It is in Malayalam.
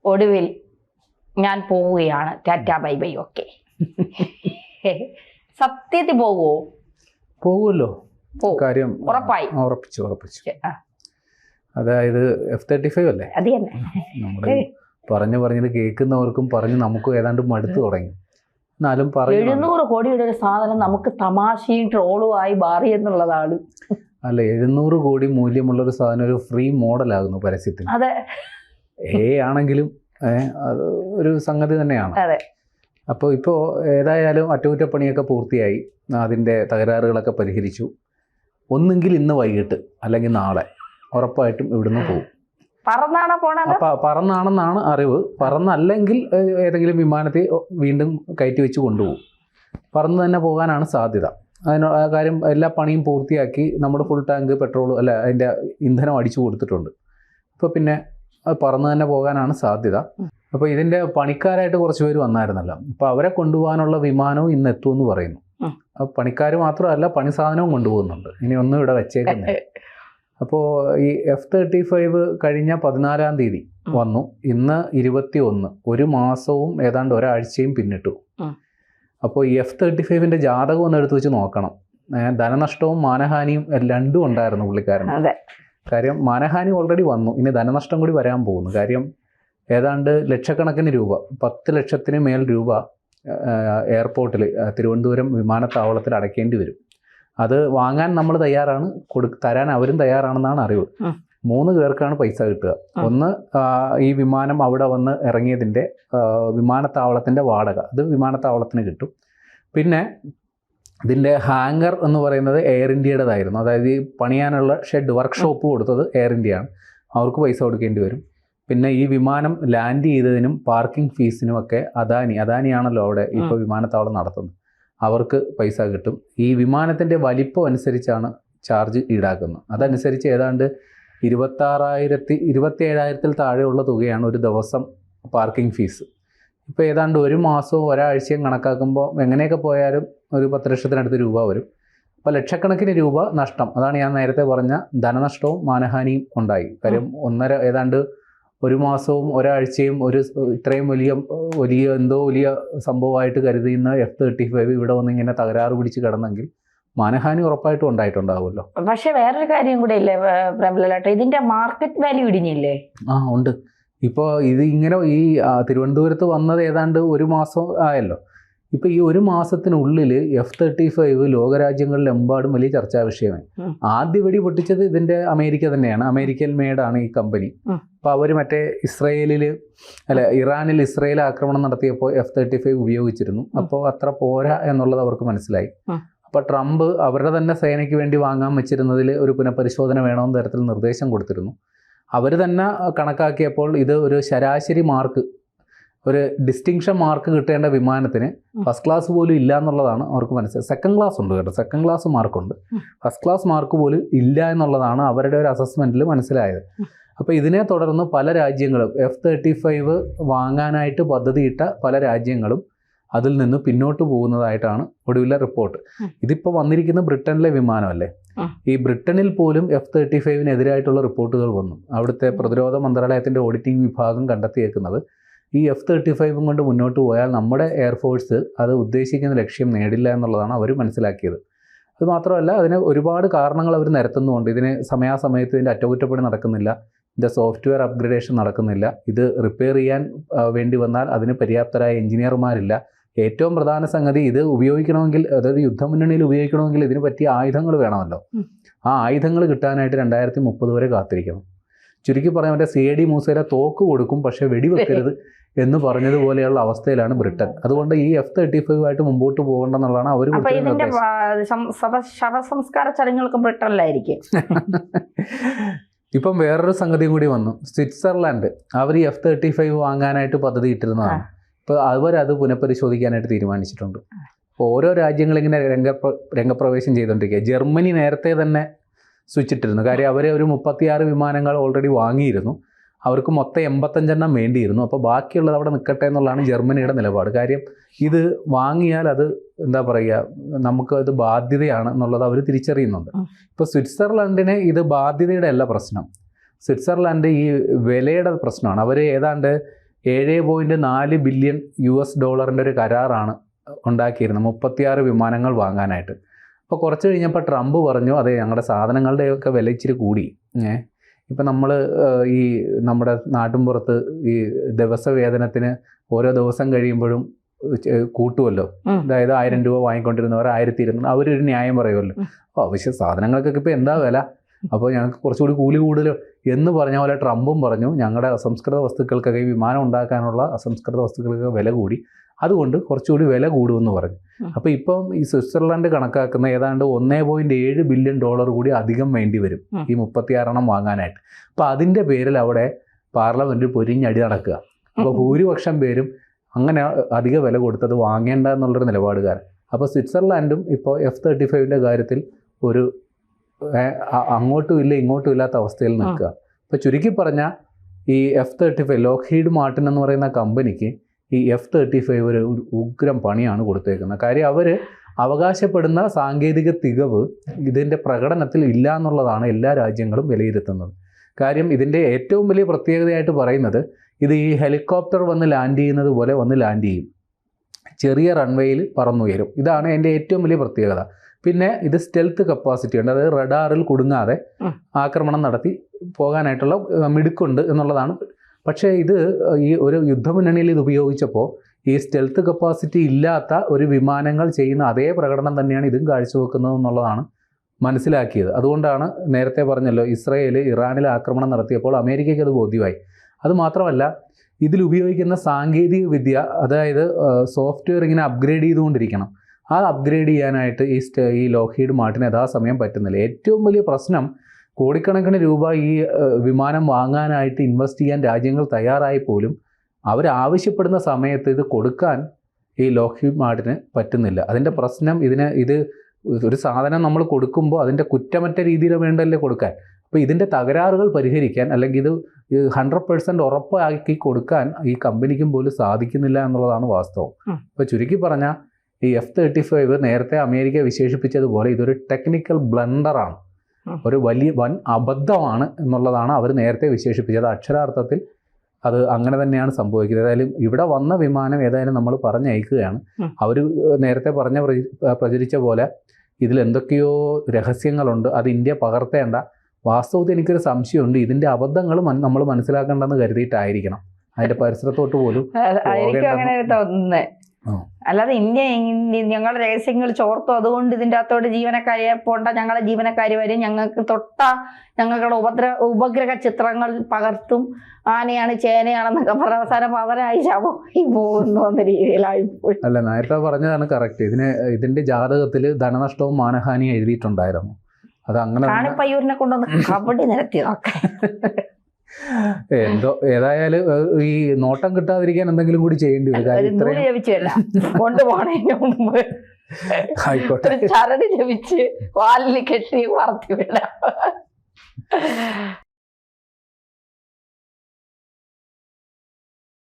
ഒടുവിൽ ഞാൻ പോവുകയാണ്, ടാറ്റ ബൈ ബൈ. ഓക്കെ. സത്യത്തിൽ പോകുമല്ലോ. കാര്യം ഉറപ്പായി ഉറപ്പിച്ചു. അതായത് F-35 അല്ലേ? അത് തന്നെ. നമ്മുടെ പറഞ്ഞത് കേൾക്കുന്നവർക്കും പറഞ്ഞ് നമുക്കും ഏതാണ്ട് മടുത്തു തുടങ്ങി. എന്നാലും 700 കോടിയുടെ ഒരു സാധനം നമുക്ക് തമാശയും ട്രോളുമായി മാറി എന്നുള്ളതാണ്. അല്ല, 700 കോടി മൂല്യമുള്ള ഒരു സാധനം ഒരു ഫ്രീ മോഡലാകുന്നു പരസ്യത്തിന്. അതെ, ആണെങ്കിലും അത് ഒരു സംഗതി തന്നെയാണ്. അതെ. അപ്പോൾ ഇപ്പോൾ ഏതായാലും അറ്റകുറ്റപ്പണിയൊക്കെ പൂർത്തിയായി, അതിൻ്റെ തകരാറുകളൊക്കെ പരിഹരിച്ചു. ഒന്നുകിൽ ഇന്ന് വൈകിട്ട് അല്ലെങ്കിൽ നാളെ ഉറപ്പായിട്ടും ഇവിടുന്ന് പോകും. പറന്നാണെന്നാണ് അറിവ്. പറന്നല്ലെങ്കിൽ ഏതെങ്കിലും വിമാനത്തിൽ വീണ്ടും കയറ്റി വെച്ച് കൊണ്ടുപോകും. പറന്ന് തന്നെ പോകാനാണ് സാധ്യത. കാര്യം എല്ലാ പണിയും പൂർത്തിയാക്കി നമ്മുടെ ഫുൾ ടാങ്ക് പെട്രോൾ അതിൻ്റെ ഇന്ധനം അടിച്ചു കൊടുത്തിട്ടുണ്ട്. അപ്പോൾ പിന്നെ അത് പറന്ന് തന്നെ പോകാനാണ് സാധ്യത. അപ്പോൾ ഇതിൻ്റെ പണിക്കാരായിട്ട് കുറച്ച് പേര് വന്നായിരുന്നല്ലോ. അപ്പോൾ അവരെ കൊണ്ടുപോകാനുള്ള വിമാനവും ഇന്ന് എത്തുമെന്ന് പറയുന്നു. അപ്പോൾ പണിക്കാർ മാത്രമല്ല, പണി സാധനവും കൊണ്ടുപോകുന്നുണ്ട്. ഇനി ഒന്നും ഇവിടെ വെച്ചേക്കുന്നില്ല. അപ്പോൾ ഈ F-35 കഴിഞ്ഞ 14-ാം തീയതി വന്നു. ഇന്ന് 21, ഒരു മാസവും ഏതാണ്ട് ഒരാഴ്ചയും പിന്നിട്ടു. അപ്പോൾ ഈ F-35ൻ്റെ ജാതകം ഒന്ന് എടുത്ത് വെച്ച് നോക്കണം. ധനനഷ്ടവും മാനഹാനിയും രണ്ടും ഉണ്ടായിരുന്നു പുള്ളിക്കാരൻ. കാര്യം മാനഹാനി ഓൾറെഡി വന്നു, ഇനി ധനനഷ്ടം കൂടി വരാൻ പോകുന്നു. കാര്യം ഏതാണ്ട് ലക്ഷക്കണക്കിന് രൂപ, 10 ലക്ഷത്തിന് മേൽ രൂപ എയർപോർട്ടിൽ തിരുവനന്തപുരം വിമാനത്താവളത്തിൽ അടയ്ക്കേണ്ടി വരും. അത് വാങ്ങാൻ നമ്മൾ തയ്യാറാണ്, തരാൻ അവരും തയ്യാറാണെന്നാണ് അറിവ്. 3 പേർക്കാണ് പൈസ കിട്ടുക. ഒന്ന്, ഈ വിമാനം അവിടെ വന്ന് ഇറങ്ങിയതിൻ്റെ വിമാനത്താവളത്തിൻ്റെ വാടക, അത് വിമാനത്താവളത്തിന് കിട്ടും. പിന്നെ ഇതിൻ്റെ ഹാങ്ങർ എന്ന് പറയുന്നത് എയർ ഇന്ത്യയുടേതായിരുന്നു. അതായത് ഈ പണിയാനുള്ള ഷെഡ്, വർക്ക്ഷോപ്പ് കൊടുത്തത് എയർ ഇന്ത്യയാണ്, അവർക്ക് പൈസ കൊടുക്കേണ്ടി വരും. പിന്നെ ഈ വിമാനം ലാൻഡ് ചെയ്തതിനും പാർക്കിംഗ് ഫീസിനുമൊക്കെ അദാനിയാണല്ലോ അവിടെ ഇപ്പോൾ വിമാനത്താവളം നടത്തുന്നത്, അവർക്ക് പൈസ കിട്ടും. ഈ വിമാനത്തിൻ്റെ വലിപ്പം അനുസരിച്ചാണ് ചാർജ് ഈടാക്കുന്നത്. അതനുസരിച്ച് ഏതാണ്ട് 27,000-ൽ താഴെയുള്ള തുകയാണ് ഒരു ദിവസം പാർക്കിംഗ് ഫീസ്. ഇപ്പോൾ ഏതാണ്ട് ഒരു മാസവും ഒരാഴ്ചയും കണക്കാക്കുമ്പോൾ എങ്ങനെയൊക്കെ പോയാലും ഒരു 10 ലക്ഷത്തിനടുത്ത് രൂപ വരും. അപ്പോൾ ലക്ഷക്കണക്കിന് രൂപ നഷ്ടം. അതാണ് ഞാൻ നേരത്തെ പറഞ്ഞ ധനനഷ്ടവും മാനഹാനിയും ഉണ്ടായി. കാര്യം ഏതാണ്ട് ഒരു മാസവും ഒരാഴ്ചയും ഇത്രയും വലിയ സംഭവമായിട്ട് കരുതുന്ന F-35 ഇവിടെ വന്ന് ഇങ്ങനെ തകരാറ് പിടിച്ച് കിടന്നെങ്കിൽ മാനഹാനി ഉറപ്പായിട്ടും ഉണ്ടായിട്ടുണ്ടാവുമല്ലോ. പക്ഷെ വേറൊരു കാര്യം കൂടെ ഇല്ലേ പ്രേമലലേട്ടാ, ഇതിന്റെ മാർക്കറ്റ് വാല്യൂ ഇടിഞ്ഞില്ലേ? ഉണ്ട്. ഇപ്പോൾ ഇത് ഇങ്ങനെ ഈ തിരുവനന്തപുരത്ത് വന്നത് ഏതാണ്ട് ഒരു മാസം ആയല്ലോ. ഇപ്പോൾ ഈ ഒരു മാസത്തിനുള്ളിൽ F-35 ലോകരാജ്യങ്ങളിലെമ്പാടും വലിയ ചർച്ചാ വിഷയമായി. ആദ്യ വെടി പൊട്ടിച്ചത് ഇതിൻ്റെ അമേരിക്ക തന്നെയാണ്. അമേരിക്കൻ മെയ്ഡാണ് ഈ കമ്പനി. അപ്പോൾ അവർ മറ്റേ ഇറാനിൽ ഇസ്രയേൽ ആക്രമണം നടത്തിയപ്പോൾ F-35 ഉപയോഗിച്ചിരുന്നു. അപ്പോൾ അത്ര പോരാ എന്നുള്ളത് അവർക്ക് മനസ്സിലായി. അപ്പോൾ ട്രംപ് അവരുടെ തന്നെ സേനയ്ക്ക് വേണ്ടി വാങ്ങാൻ വെച്ചിരുന്നതിൽ ഒരു പുനഃപരിശോധന വേണമെന്ന തരത്തിൽ നിർദ്ദേശം കൊടുത്തിരുന്നു. അവർ തന്നെ കണക്കാക്കിയപ്പോൾ ഇത് ഒരു ശരാശരി മാർക്ക്, ഒരു ഡിസ്റ്റിങ്ഷൻ മാർക്ക് കിട്ടേണ്ട വിമാനത്തിന് ഫസ്റ്റ് ക്ലാസ് പോലും ഇല്ല എന്നുള്ളതാണ് അവർക്ക് മനസ്സിലായത്. സെക്കൻഡ് ക്ലാസ് ഉണ്ട് കേട്ടോ, സെക്കൻഡ് ക്ലാസ് മാർക്കുണ്ട്, ഫസ്റ്റ് ക്ലാസ് മാർക്ക് പോലും ഇല്ല എന്നുള്ളതാണ് അവരുടെ ഒരു അസസ്മെൻറ്റിൽ മനസ്സിലായത്. അപ്പോൾ ഇതിനെ തുടർന്ന് പല രാജ്യങ്ങളും F-35 വാങ്ങാനായിട്ട് പദ്ധതിയിട്ട പല രാജ്യങ്ങളും അതിൽ നിന്ന് പിന്നോട്ട് പോകുന്നതായിട്ടാണ് ഒടുവിലെ റിപ്പോർട്ട്. ഇതിപ്പോൾ വന്നിരിക്കുന്ന ബ്രിട്ടനിലെ വിമാനമല്ലേ. ഈ ബ്രിട്ടനിൽ പോലും F-35-നെതിരായിട്ടുള്ള റിപ്പോർട്ടുകൾ വന്നു. അവിടുത്തെ പ്രതിരോധ മന്ത്രാലയത്തിൻ്റെ ഓഡിറ്റിംഗ് വിഭാഗം കണ്ടെത്തിയേക്കുന്നത് ഈ F-35 കൊണ്ട് മുന്നോട്ട് പോയാൽ നമ്മുടെ എയർഫോഴ്സ് അത് ഉദ്ദേശിക്കുന്ന ലക്ഷ്യം നേടില്ല എന്നുള്ളതാണ് അവർ മനസ്സിലാക്കിയത്. അതുമാത്രമല്ല, അതിന് ഒരുപാട് കാരണങ്ങൾ അവർ നിരത്തുന്നുണ്ട്. ഇതിന് സമയാസമയത്ത് ഇതിൻ്റെ അറ്റകുറ്റപ്പണി നടക്കുന്നില്ല, ഇതിൻ്റെ സോഫ്റ്റ്വെയർ അപ്ഗ്രഡേഷൻ നടക്കുന്നില്ല, ഇത് റിപ്പയർ ചെയ്യാൻ വേണ്ടി വന്നാൽ അതിന് പര്യാപ്തരായ എഞ്ചിനീയർമാരില്ല. ഏറ്റവും പ്രധാന സംഗതി, ഇത് ഉപയോഗിക്കണമെങ്കിൽ, അതായത് യുദ്ധമുന്നണിയിൽ ഉപയോഗിക്കണമെങ്കിൽ ഇതിന് പറ്റിയ ആയുധങ്ങൾ വേണമല്ലോ. ആ ആയുധങ്ങൾ കിട്ടാനായിട്ട് 2030 വരെ കാത്തിരിക്കണം. ചുരുക്കി പറയാൻ മറ്റേ CID മൂസയിലെ തോക്ക് കൊടുക്കും പക്ഷേ വെടിവെക്കരുത് എന്ന് പറഞ്ഞതുപോലെയുള്ള അവസ്ഥയിലാണ് ബ്രിട്ടൻ. അതുകൊണ്ട് ഈ F-35 മുമ്പോട്ട് പോകണ്ടെന്നുള്ളതാണ് അവർ. ശവസംസ്കാര ചടങ്ങുകൾക്ക് ബ്രിട്ടനിലായിരിക്കും. ഇപ്പം വേറൊരു സംഗതിയും കൂടി വന്നു. സ്വിറ്റ്സർലാൻഡ് അവർ ഈ F-35 വാങ്ങാനായിട്ട് പദ്ധതി ഇട്ടിരുന്നതാണ്. ഇപ്പോൾ അവരത് പുനഃപരിശോധിക്കാനായിട്ട് തീരുമാനിച്ചിട്ടുണ്ട്. അപ്പോൾ ഓരോ രാജ്യങ്ങളിങ്ങനെ രംഗപ്രവേശം ചെയ്തുകൊണ്ടിരിക്കുക. ജർമ്മനി നേരത്തെ തന്നെ സ്വിച്ച് ഇട്ടിരുന്നു. കാര്യം അവർ ഒരു 36 വിമാനങ്ങൾ ഓൾറെഡി വാങ്ങിയിരുന്നു. അവർക്ക് മൊത്തം 85 വേണ്ടിയിരുന്നു. അപ്പോൾ ബാക്കിയുള്ളത് അവിടെ നിൽക്കട്ടെ എന്നുള്ളതാണ് ജർമ്മനിയുടെ നിലപാട്. കാര്യം ഇത് വാങ്ങിയാൽ അത് എന്താ പറയുക, നമുക്കത് ബാധ്യതയാണ് എന്നുള്ളത് അവർ തിരിച്ചറിയുന്നുണ്ട്. ഇപ്പോൾ സ്വിറ്റ്സർലൻഡിന് ഇത് ബാധ്യതയുടെ അല്ല പ്രശ്നം. സ്വിറ്റ്സർലൻഡ് ഈ വിലയുടെ പ്രശ്നമാണ്. അവർ ഏതാണ്ട് $7.4 ബില്യൺ ഒരു കരാറാണ് ഉണ്ടാക്കിയിരുന്നത് 36 വിമാനങ്ങൾ വാങ്ങാനായിട്ട്. അപ്പോൾ കുറച്ച് കഴിഞ്ഞപ്പോൾ ട്രംപ് പറഞ്ഞു അതെ ഞങ്ങളുടെ സാധനങ്ങളുടെയൊക്കെ വില ഇച്ചിരി കൂടി. ഇപ്പം നമ്മൾ ഈ നമ്മുടെ നാട്ടിൻപുറത്ത് ഈ ദിവസവേതനത്തിന് ഓരോ ദിവസം കഴിയുമ്പോഴും കൂട്ടുമല്ലോ. അതായത് 1000 രൂപ വാങ്ങിക്കൊണ്ടിരുന്നവർ 1200, അവരൊരു ന്യായം പറയുമല്ലോ. അപ്പോൾ അവശ്യ സാധനങ്ങൾക്കൊക്കെ ഇപ്പോൾ എന്താ വില, അപ്പോൾ ഞങ്ങൾക്ക് കുറച്ചുകൂടി കൂലി കൂടുതലോ എന്ന് പറഞ്ഞ പോലെ ട്രംപും പറഞ്ഞു ഞങ്ങളുടെ അസംസ്കൃത വസ്തുക്കൾക്കൊക്കെ, ഈ വിമാനം ഉണ്ടാക്കാനുള്ള അസംസ്കൃത വസ്തുക്കൾക്കൊക്കെ വില കൂടി, അതുകൊണ്ട് കുറച്ചുകൂടി വില കൂടുമെന്ന് പറഞ്ഞു. അപ്പോൾ ഇപ്പം ഈ സ്വിറ്റ്സർലൻഡ് കണക്കാക്കുന്ന ഏതാണ്ട് $1.7 ബില്യൺ കൂടി അധികം വേണ്ടി വരും ഈ 36 വാങ്ങാനായിട്ട്. അപ്പോൾ അതിൻ്റെ പേരിൽ അവിടെ പാർലമെൻറ്റിൽ പൊരിഞ്ഞടി നടക്കുക. അപ്പോൾ ഭൂരിപക്ഷം പേരും അങ്ങനെ അധിക വില കൊടുത്തത് വാങ്ങേണ്ട എന്നുള്ളൊരു നിലപാടുകാരൻ. അപ്പോൾ സ്വിറ്റ്സർലാൻഡും ഇപ്പോൾ F-35 കാര്യത്തിൽ ഒരു അങ്ങോട്ടും ഇല്ല ഇങ്ങോട്ടും ഇല്ലാത്ത അവസ്ഥയിൽ നിൽക്കുക. ഇപ്പോൾ ചുരുക്കി പറഞ്ഞാൽ ഈ F-35 ലോക്ഹീഡ് മാർട്ടിൻ എന്ന് പറയുന്ന കമ്പനിക്ക് ഈ F-35 ഒരു ഉഗ്രം പണിയാണ് കൊടുത്തേക്കുന്നത്. കാര്യം അവർ അവകാശപ്പെടുന്ന സാങ്കേതിക തികവ് ഇതിൻ്റെ പ്രകടനത്തിൽ ഇല്ല എന്നുള്ളതാണ് എല്ലാ രാജ്യങ്ങളും വിലയിരുത്തുന്നത്. കാര്യം ഇതിൻ്റെ ഏറ്റവും വലിയ പ്രത്യേകതയായിട്ട് പറയുന്നത് ഇത് ഈ ഹെലികോപ്റ്റർ വന്ന് ലാൻഡ് ചെയ്യുന്നത് പോലെ വന്ന് ലാൻഡ് ചെയ്യും, ചെറിയ റൺവേയിൽ പറന്നുയരും. ഇതാണ് എൻ്റെ ഏറ്റവും വലിയ പ്രത്യേകത. പിന്നെ ഇത് സ്റ്റെൽത്ത് കപ്പാസിറ്റി ഉണ്ട്, അതായത് റഡാറിൽ കുടുങ്ങാതെ ആക്രമണം നടത്തി പോകാനായിട്ടുള്ള മിടുക്കുണ്ട് എന്നുള്ളതാണ്. പക്ഷേ ഇത് ഈ ഒരു യുദ്ധമുന്നണിയിൽ ഇത് ഉപയോഗിച്ചപ്പോൾ ഈ സ്റ്റെൽത്ത് കപ്പാസിറ്റി ഇല്ലാത്ത ഒരു വിമാനങ്ങൾ ചെയ്യുന്ന അതേ പ്രകടനം തന്നെയാണ് ഇതും കാഴ്ചവെക്കുന്നത് എന്നുള്ളതാണ് മനസ്സിലാക്കിയത്. അതുകൊണ്ടാണ് നേരത്തെ പറഞ്ഞല്ലോ ഇസ്രയേൽ ഇറാനിൽ ആക്രമണം നടത്തിയപ്പോൾ അമേരിക്കയ്ക്ക് അത് ബോധ്യമായി. അതുമാത്രമല്ല ഇതിലുപയോഗിക്കുന്ന സാങ്കേതിക വിദ്യ, അതായത് സോഫ്റ്റ്വെയർ ഇങ്ങനെ അപ്ഗ്രേഡ് ചെയ്തുകൊണ്ടിരിക്കണം. ആ അപ്ഗ്രേഡ് ചെയ്യാനായിട്ട് ഈ ലോക്ഹീഡ് മാർട്ടിന് യഥാസമയം പറ്റുന്നില്ല. ഏറ്റവും വലിയ പ്രശ്നം കോടിക്കണക്കിന് രൂപ ഈ വിമാനം വാങ്ങാനായിട്ട് ഇൻവെസ്റ്റ് ചെയ്യാൻ രാജ്യങ്ങൾ തയ്യാറായി പോലും അവരാവശ്യപ്പെടുന്ന സമയത്ത് ഇത് കൊടുക്കാൻ ഈ ലോക്ഹീഡ് മാർട്ടിന് പറ്റുന്നില്ല. അതിൻ്റെ പ്രശ്നം ഇത് ഒരു സാധനം നമ്മൾ കൊടുക്കുമ്പോൾ അതിൻ്റെ കുറ്റമറ്റ രീതിയിൽ വേണ്ടല്ലേ കൊടുക്കാൻ. അപ്പോൾ ഇതിൻ്റെ തകരാറുകൾ പരിഹരിക്കാൻ, അല്ലെങ്കിൽ ഇത് 100% ഉറപ്പാക്കി കൊടുക്കാൻ ഈ കമ്പനിക്കും പോലും സാധിക്കുന്നില്ല എന്നുള്ളതാണ് വാസ്തവം. അപ്പോൾ ചുരുക്കി പറഞ്ഞാൽ ഈ F-35 നേരത്തെ അമേരിക്ക വിശേഷിപ്പിച്ചതുപോലെ ഇതൊരു ടെക്നിക്കൽ ബ്ലണ്ടറാണ്, ഒരു വൻ അബദ്ധമാണ് എന്നുള്ളതാണ് അവർ നേരത്തെ വിശേഷിപ്പിച്ചത്. അക്ഷരാർത്ഥത്തിൽ അത് അങ്ങനെ തന്നെയാണ് സംഭവിക്കുന്നത്. ഏതായാലും ഇവിടെ വന്ന വിമാനം ഏതായാലും നമ്മൾ പറഞ്ഞയക്കുകയാണ്. അവർ നേരത്തെ പ്രചരിച്ച പോലെ ഇതിലെന്തൊക്കെയോ രഹസ്യങ്ങളുണ്ട്, അത് ഇന്ത്യ പകർത്തേണ്ട. വാസ്തവത്തിൽ എനിക്കൊരു സംശയമുണ്ട്, ഇതിൻ്റെ അബദ്ധങ്ങൾ നമ്മൾ മനസ്സിലാക്കേണ്ടെന്ന് കരുതിയിട്ടായിരിക്കണം അതിൻ്റെ പരിസരത്തോട്ട് പോലും തോന്നുന്നത്. അല്ലാതെ ഇന്ത്യ ഞങ്ങളുടെ രഹസ്യങ്ങൾ ചോർത്തു, അതുകൊണ്ട് ഇതിൻ്റെ അകത്തോട്ട് ജീവനക്കാരെ പോണ്ട, ഞങ്ങളുടെ ജീവനക്കാർ വരും, ഞങ്ങൾക്ക് ഞങ്ങളുടെ ഉപഗ്രഹ ചിത്രങ്ങൾ പകർത്തും, ആനയാണ് ചേനയാണെന്നൊക്കെ പറഞ്ഞ അവസാനം അവരായി ശവമായി പോകുന്നു എന്ന രീതിയിലായിപ്പോയി. അല്ല, നേരത്തെ പറഞ്ഞതാണ് കറക്റ്റ്. ഇതിന്റെ ജാതകത്തിൽ ധനനഷ്ടവും മാനഹാനിയും എഴുതിയിട്ടുണ്ടായിരുന്നു. അത് അങ്ങനെ കാണിപ്പയ്യൂരിനെ കൊണ്ടൊന്ന് കബഡി നിരത്തി നോക്കാം. എന്തോ ഏതായാലും ഈ നോട്ടം കിട്ടാതിരിക്കാൻ എന്തെങ്കിലും കൂടി ചെയ്യേണ്ടി വരും. ജപിച്ചല്ല കൊണ്ടുപോണതിന് മുമ്പ് ആയിക്കോട്ടെ, ചരട് ജപിച്ച് വാലിൽ കെട്ടി വളർത്തി വിടാം.